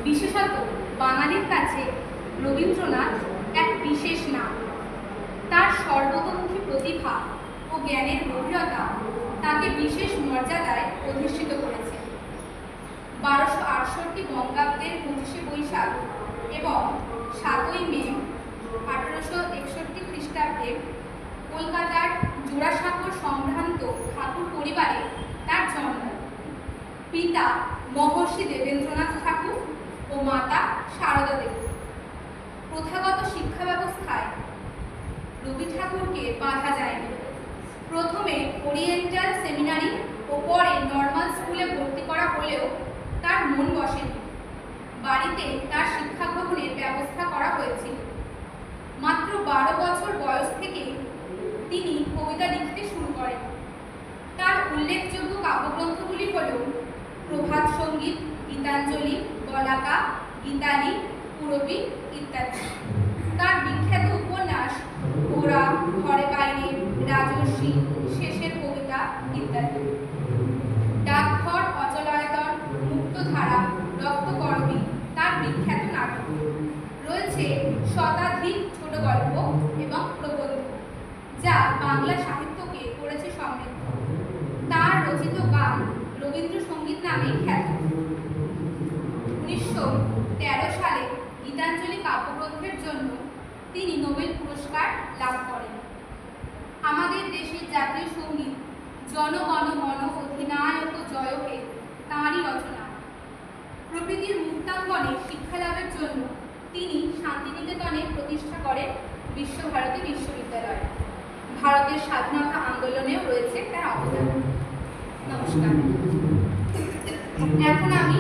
বিশেষত বাঙালির কাছে রবীন্দ্রনাথ এক বিশেষ নাম। তার সর্বতোমুখী প্রতিভা ও জ্ঞানের গভীরতা তাকে বিশেষ মর্যাদায় অধিষ্ঠিত করেছে। 1268 বঙ্গাব্দের 25শে বৈশাখ এবং 7ই মে 1861 খ্রিস্টাব্দে কলকাতার জোড়াসাঁকোর সম্ভ্রান্ত ঠাকুর পরিবারে তার জন্ম। পিতা মহর্ষি দেবেন্দ্রনাথ ঠাকুর ও মাতা সারদা দেবী। প্রথাগত শিক্ষা ব্যবস্থায় রবি ঠাকুরকে বাধা যায়নি। প্রথমে ওরিয়েন্টাল সেমিনারি ও পরে নর্মাল স্কুলে ভর্তি করা হলেও তার মন বসেনি। বাড়িতে তার শিক্ষা গ্রহণের ব্যবস্থা করা হয়েছিল। মাত্র 12 বছর বয়স থেকে তিনি কবিতা লিখতে শুরু করেন। তার উল্লেখযোগ্য কাব্যগ্রন্থগুলি হল প্রভাত সঙ্গীত, গীতাঞ্জলি, বলাকা, গীতালি, পূরবী ইত্যাদি। তার বিখ্যাত উপন্যাস গোরা, ঘরে বাইরে, রাজর্ষি, শেষের কবিতা ইত্যাদি। ডাকঘর, অচলায়তন, মুক্তধারা, রক্তকরবী তার বিখ্যাত নাটক। রয়েছে শতাধিক ছোট গল্প এবং প্রবন্ধ যা বাংলা সাহিত্যকে করেছে সমৃদ্ধ। তার রচিত গান রবীন্দ্রসঙ্গীত নামে খ্যাত। 1913 সালে গীতাঞ্জলি কাব্যগ্রন্থের জন্য তিনি নোবেল পুরস্কার লাভ করেন। আমাদের দেশের জাতীয় সঙ্গীত জনগণ মন অধিনায়ক জয় হে তাঁরই রচনা। প্রকৃতির মুক্তাঙ্গনে শিক্ষালাভের জন্য তিনি শান্তিনিকেতনে প্রতিষ্ঠা করেন বিশ্বভারতী বিশ্ববিদ্যালয়। ভারতের স্বাধীনতা আন্দোলনেও রয়েছে তার অবদান। নমস্কার। এখন আমি